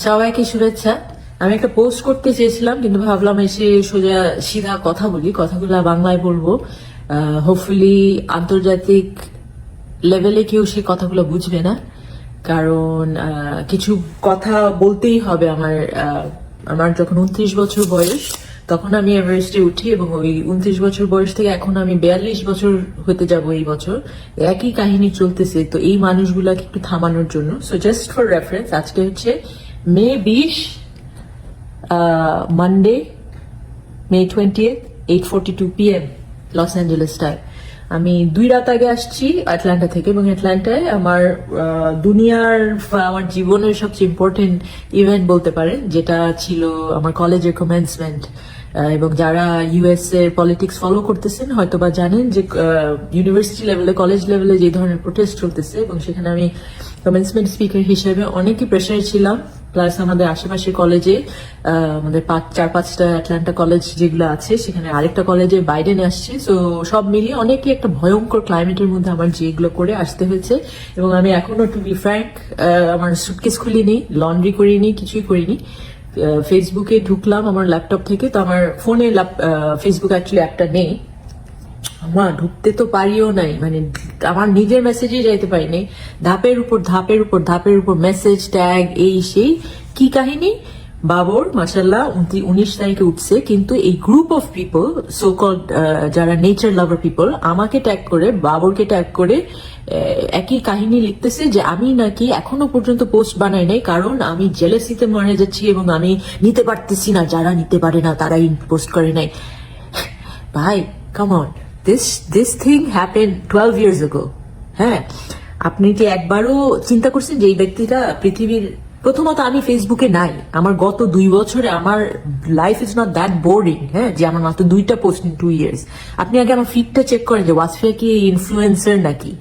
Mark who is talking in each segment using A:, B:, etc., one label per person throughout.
A: সবাইকে শুভেচ্ছা। আমি একটা পোস্ট করতে চেয়েছিলাম, কিন্তু ভাবলাম এসে সোজা সিধা কথা বলি, কথাগুলো বাংলায় বলবো। হোপফুলি আন্তর্জাতিক লেভেলে কেউ সেই কথাগুলো বুঝবে না, কারণ কিছু কথা বলতেই হবে। আমার যখন 29 বছর বয়স, তখন আমি এভারেস্টে উঠি, এবং ওই 29 বছর বয়স থেকে এখন আমি 42 বছর হতে যাব এই বছর। একই কাহিনী চলতেছে, তো এই মানুষগুলাকে একটু থামানোর জন্য। সো জাস্ট ফর রেফারেন্স, আজকে হচ্ছে মে 20, Monday, May 20th, 8:42 PM Los Angeles time. আমি 2 রাত আগে আসছি আটলান্টা থেকে, এবং আটলান্টায় আমার আমার জীবনের সবচেয়ে ইম্পর্টেন্ট ইভেন্ট বলতে পারেন, যেটা ছিল আমার কলেজের কমেন্সমেন্ট। এবং যারা ইউএস এর পলিটিক্স ফলো করতেছেন হয়তো বা জানেন যে ইউনিভার্সিটি লেভেলে, কলেজ লেভেলে যে ধরনের প্রোটেস্ট চলতেছে, এবং সেখানে আমি কমেন্সমেন্ট স্পিকার হিসেবে অনেকই প্রেশারে ছিলাম। প্লাস আমাদের আশেপাশের কলেজে, আমাদের 4-5টা আটলান্টা কলেজ যেগুলো আছে, সেখানে আরেকটা কলেজে বাইডেন আসছে। সো সব মিলিয়ে অনেকই একটা ভয়ঙ্কর ক্লাইমেটের মধ্যে আমার যেগুলো করে আসতে হয়েছে। এবং আমি এখনো, টু বি ফ্র্যাঙ্ক, আমার সুটকেস খুলিনি, লন্ড্রি করিনি, কিছুই করিনি। ফেসবুকে ঢুকলাম আমার ল্যাপটপ থেকে, তো আমার ফোনে ফেসবুক অ্যাকচুয়ালি অ্যাপটা নেই। আমার ঢুকতে তো পারিও নাই, মানে আমার নিজের মেসেজে যাইতে পারিনি। ধাপের উপর ধাপের উপর ধাপের উপর মেসেজ, ট্যাগ, এই সেই কি কাহিনী। বাবর মাশাল্লাহ 19 তারিখে উঠছে, কিন্তু এই group of people, so called যারা নেচার লাভার পিপল, আমাকে ট্যাগ করে, বাবরকে ট্যাগ করে একই কাহিনী লিখতেছে যে আমি নাকি এখনো পর্যন্ত পোস্ট বানাই নাই, কারণ আমি জেলাসিতে মরে যাচ্ছি এবং আমি নিতে পারতেছি না, যারা নিতে পারে না তারাই পোস্ট করে নাই। ভাই, come on, this thing happen 12 years ago। হ্যাঁ, আপনি কি একবারও চিন্তা করছেন যে এই ব্যক্তিটা পৃথিবীর, প্রথমত আমি ফেসবুকে নাই, আমার গত 2 বছরে আমার life is not that boring, হ্যাঁ, যে আমার মাত্র 2টা পোস্ট ইন 2 years। আপনি আগে আমার ফিডটা চেক করেন যে ওয়াসফিয়া কি ইনফ্লুয়েন্সার নাকি।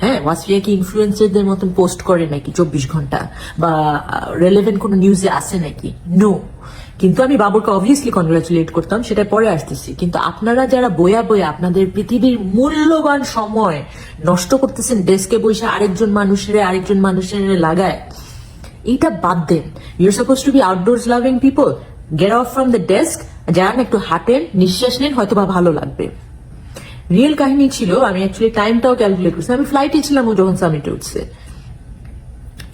A: হ্যাঁ, ওয়াসফিয়া কি ইনফ্লুয়েন্সারদের মতন পোস্ট করে নাকি 24 ঘন্টা, বা রেলেভেন্ট কোনো নিউজে আসে নাকি? নো। কিন্তু আমি বাবুরকে অবভিয়াসলি কনগ্রাচুলেট করতাম, সেটা পরে আসতেছি। কিন্তু আপনারা যারা বয়া বয়া আপনাদের পৃথিবীর মূল্যবান সময় নষ্ট করতেছেন ডেস্কে বসে আরেকজন মানুষের লাগায়, এইটা বাদ দেন। You're suppose to be outdoors loving people. Get off from the desk, যান একটু হাঁটেন, নিঃশ্বাস নেন, হয়তো বা ভালো লাগবে। রিয়েল কাহিনী ছিল, আমি অ্যাকচুয়ালি টাইমটাও ক্যালকুলেট করছি, আমি ফ্লাইটে ছিলাম ও যখন সামিটে উঠছে।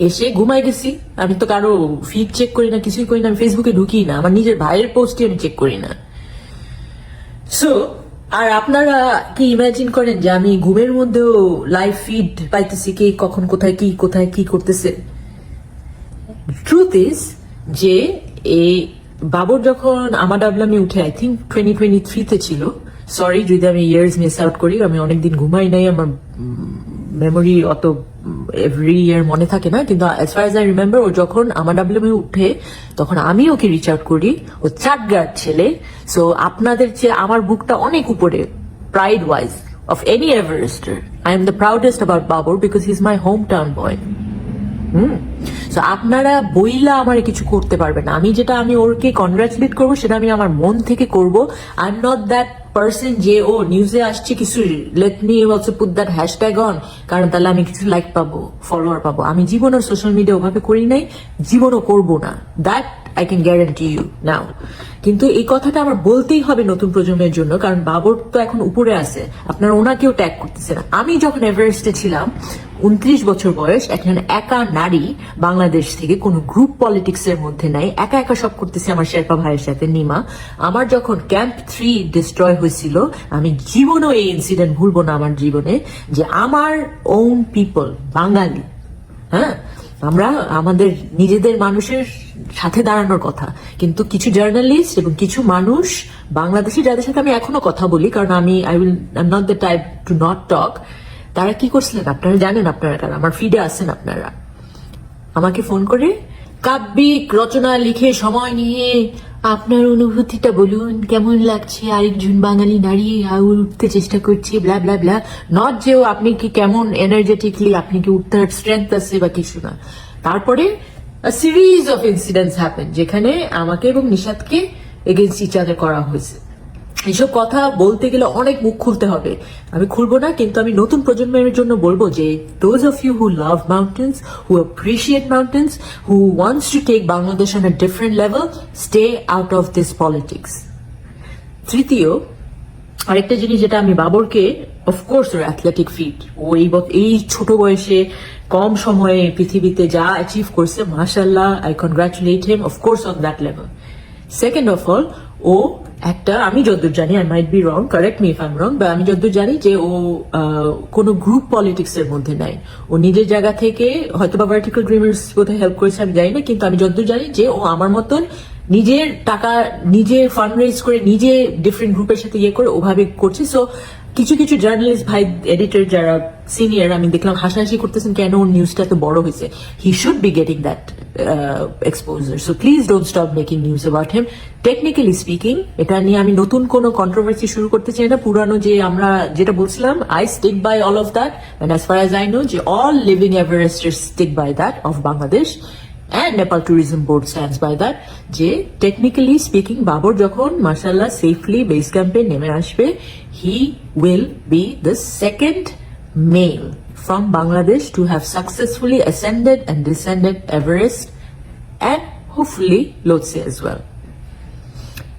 A: এসে ঘুমাই গেছি। আমি তো কারো ফিড চেক করি না, কিছুই করি না, আমি ফেসবুকে ঢুকি না, আমার নিজের ভাইয়ের পোস্টই আমি চেক করি না। সো, আর আপনারা কি ইমাজিন করেন যে আমি ঘুমের মধ্যেও লাইভ ফিড পাইতেছি, কে কখন কোথায় কি করতেছে? ট্রুথ ইজ যে এই বাবর যখন আমার ডাবলামে উঠে, আই থিঙ্ক 2023-তে ছিল। সরি যদি আমি ইয়ার্স মিস আউট করি, আমি অনেকদিন ঘুমাই নাই, আমার মেমোরি অত এভরি ইয়ার মনে থাকে না, কিন্তু as far as I remember, ও যখন আমার ডাবলামে উঠে তখন আমি ওকে রিচ আউট করি। ও চাটগার্ড ছেলে। সো আপনাদের চেয়ে আমার বুকটা অনেক উপরে, pride wise, of any Everester. I am the proudest about Babar, because he is my home town boy. তো আপনারা বইলা আমার কিছু করতে পারবেন না। আমি ওরকে কনগ্রাচুলেট করবো, সেটা আমি আমার মন থেকে করবো। I am not that person যে ও নিউজে আসছে কিছু, let me also put that hashtag on, কারণ তাহলে আমি কিছু লাইক পাবো, ফলোয়ার পাবো। আমি জীবনের সোশ্যাল মিডিয়া ওভাবে করি নাই, জীবনও করবো না। That I can guarantee you now. কিন্তু এই কথাটা আমার বলতেই হবে নতুন প্রজন্মের জন্য, কারণ বাবর তো এখন উপরে আছে, আপনারা ওনাকেও ট্যাগ করতেছেন। আমি যখন এভারেস্টে ছিলাম, 29 বছর বয়স, একজন একা নারী, বাংলাদেশ থেকে, কোনো গ্রুপ পলিটিক্স এর মধ্যে নাই, একা একা সব করতেছি আমার শেরপা ভাইয়ের সাথে, নিমা। আমার যখন ক্যাম্প 3 ডিস্ট্রয় হয়েছিল, আমি জীবনেও এই ইনসিডেন্ট ভুলবো না আমার জীবনে, যে আমার ওন পিপল, বাঙালি, হ্যাঁ, আমরা আমাদের নিজেদের মানুষের সাথে দাঁড়ানোর কথা। কিন্তু কিছু জার্নালিস্ট এবং কিছু মানুষ বাংলাদেশি, যাদের সাথে আমি এখনো কথা বলি, কারণ I am not the type to not talk, তারা কি করছিলেন আপনারা জানেন? আপনারা কারা? আমার ফিডে আছেন আপনারা। আমাকে ফোন করে কাব্যিক রচনা লিখে সময় নিয়ে আপনার অনুভূতিটা বলুন, কেমন লাগছে আরেকজন বাঙালি নারী উঠতে চেষ্টা করছে, ব্লা ব্লা ব্লা। নট যেও আপনি কি কেমন এনার্জেটিকলি, আপনি কি উঠতে স্ট্রেংথ আছে বা কিছু না। তারপরে সিরিজ অফ ইনসিডেন্টস হ্যাপেন, যেখানে আমাকে এবং নিশাদকে এগেইনস্ট ইচ আদার করা হয়েছে। এইসব কথা বলতে গেলে অনেক মুখ খুলতে হবে, আমি খুলবো না, কিন্তু আমি নতুন প্রজন্মের জন্য বলবো যে those of you who love mountains, who appreciate mountains, who wants to take Bangladesh on a different level, stay out of this politics. তৃতীয় আরেকটা জিনিস যেটা আমি বাবরকে, অফকোর্স ওর অ্যাথলেটিক ফিট, ও এই ছোট বয়সে কম সময়ে পৃথিবীতে যা অ্যাচিভ করছে, মাশাআল্লাহ, I congratulate him of course on that level. Second of all, ও একটা, আমি যতদূর জানি, I might be wrong, correct me if I am wrong, বা আমি যতদূর জানি যে ও কোনো গ্রুপ পলিটিক্স এর মধ্যে নাই, ও নিজের জায়গা থেকে হয়তো বা ভার্টিক্যাল ড্রিমার্স বোধহয় হেল্প করেছে, আমি জানি না, কিন্তু আমি যতদূর জানি যে ও আমার মতন নিজের টাকা নিজে ফান্ড রেজ করে নিজে ডিফারেন্ট গ্রুপের সাথে ইয়ে করে ওভাবে করছে। সো কিছু কিছু জার্নালিস্ট ভাই, এডিটর যারা সিনিয়র, আমি দেখলাম হাসাহাসি করতেছেন কেন ওর নিউজটা এত বড় হয়েছে। He should be getting that exposure, so please don't stop making news about him. Technically speaking, এটা নিয়ে আমি নতুন কোনো কন্ট্রোভার্সি শুরু করতে চাই না। পুরানো যে আমরা যেটা বলছিলাম, I stick by all of that, and as far as I know যে all living Everesters stick by that of Bangladesh, and Nepal Tourism Board stands by that, যে technically speaking বাবর যখন মাশাআল্লাহ safely base camp এ নেমে আসবে, he will be the second male from Bangladesh to have successfully ascended and descended Everest and hopefully Lhotse as well.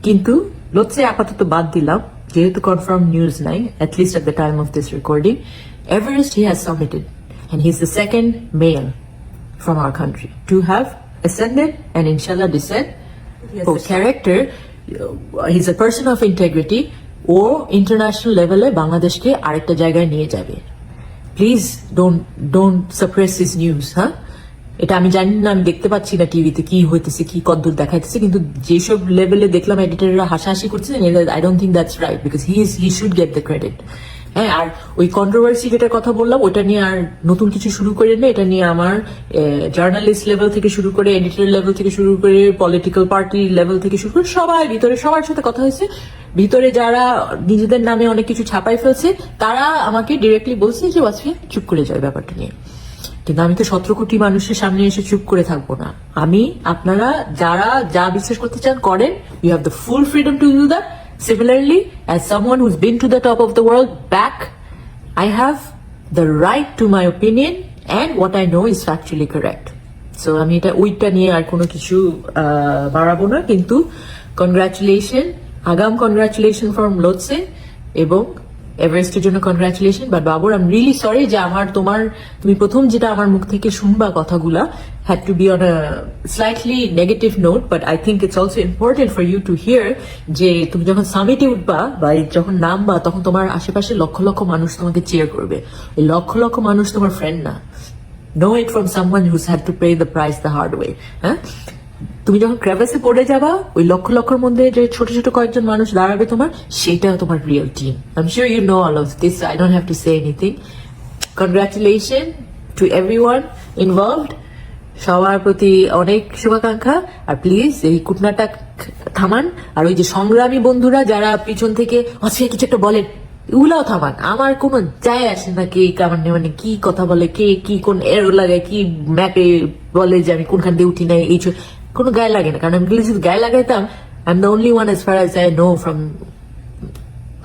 A: কিন্তু Lhotse আপাতত বাদ দিলাম, যেহেতু কনফার্ম নিউজ নাই, at least at the time of this recording. Everest he has summited, and he's the second male from our country to have ascended and inshallah descend. Oh, character, he's a person of integrity, ও international লেভেলে বাংলাদেশকে আরেকটা জায়গায় নিয়ে যাবে। Please don't suppress this news. হ্যাঁ, এটা আমি জানি না, আমি দেখতে পাচ্ছি না টিভিতে কি হইতেছে, কি কদ্দূর দেখাইতেছে, কিন্তু যেসব লেভেলে দেখলাম এডিটররা হাসাহাসি করছে, I don't think that's right, because he should get the credit. হ্যাঁ, আর ওই কন্ট্রোভার্সি যেটার কথা বললাম, ওটা নিয়ে আর নতুন কিছু শুরু করে না। এটা নিয়ে আমার জার্নালিস্ট লেভেল থেকে শুরু করে, এডিটর লেভেল থেকে শুরু করে, পলিটিক্যাল পার্টি লেভেল থেকে শুরু করে সবাই ভিতরে সবার সাথে কথা হয়েছে। ভিতরে যারা নিজেদের নামে অনেক কিছু ছাপাই ফেলছে, তারা আমাকে ডিরেক্টলি বলছে যে ওয়াসফিয়া চুপ করে যায় ব্যাপারটা নিয়ে। কিন্তু আমি তো 17 কোটি মানুষের সামনে এসে চুপ করে থাকবো না। আমি, আপনারা যারা যা বিশ্বাস করতে চান করেন, you have the full freedom to do that. Similarly, as someone who's been to the top of the world back, I have the right to my opinion and what I know is factually correct. So আমি এটা ওইটা নিয়ে আর কোনো কিছু বাড়াবো না, কিন্তু congratulation, আগাম কনগ্রাচুলেশন ফ্রম লোটসে, এবং এভারেস্টের জন্য congratulation. But Babar, I am really sorry যে তুমি প্রথম যেটা আমার মুখ থেকে শুনবা কথাগুলা had to be on a slightly negative note, but I think it's also important for you to hear যে তুমি যখন সামিটে উঠবা বা যখন নামবা, তখন তোমার আশেপাশে লক্ষ লক্ষ মানুষ তোমাকে চিয়ার করবে। এই লক্ষ লক্ষ মানুষ তোমার ফ্রেন্ড না। Know it from someone who's had to pay the price the hard way. হ্যাঁ, তুমি যখন ক্রেভাসে পড়ে যাবা, ওই লক্ষ লক্ষের মধ্যে যে ছোট ছোট কয়েকজন মানুষ দাঁড়াবে তোমার, সেটা তোমার real team. I am sure you know all of this, I don't have to say anything. Congratulation to everyone involved, সবার প্রতি অনেক শুভাকাঙ্ক্ষা। আর প্লিজ এই কুটনাটা থামান, আর ওই যে সংগ্রামী বন্ধুরা যারা পিছন থেকে অস্ট্রেলিয়া কিছু একটা বলেন, এগুলাও থামান। আমার কোনো যায় আসে না কে কামান, মানে কি কথা বলে, কে কি কোন এরো লাগায়, কি ম্যাপে বলে যে আমি কোনখান দিয়ে উঠি নাই, এই কোনো গায়ে লাগে না। কারণ আমি যদি গায়ে লাগাইতাম, I am the only one as far as I know from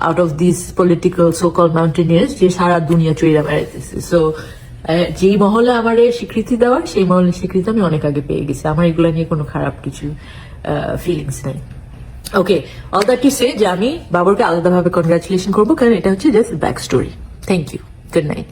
A: out of these political so-called mountaineers যে সারা দুনিয়া চইরা বেড়াইতেছে। সো যেই মহলে আমার স্বীকৃতি দেওয়ার, সেই মহলের স্বীকৃতি আমি অনেক আগে পেয়ে গেছি। আমার এগুলো নিয়ে কোনো খারাপ কিছু ফিলিংস নাই। Okay, all that to say যে আমি বাবরকে আলাদাভাবে কনগ্রাচুলেশন করবো, কারণ এটা হচ্ছে just back story. Thank you, good night.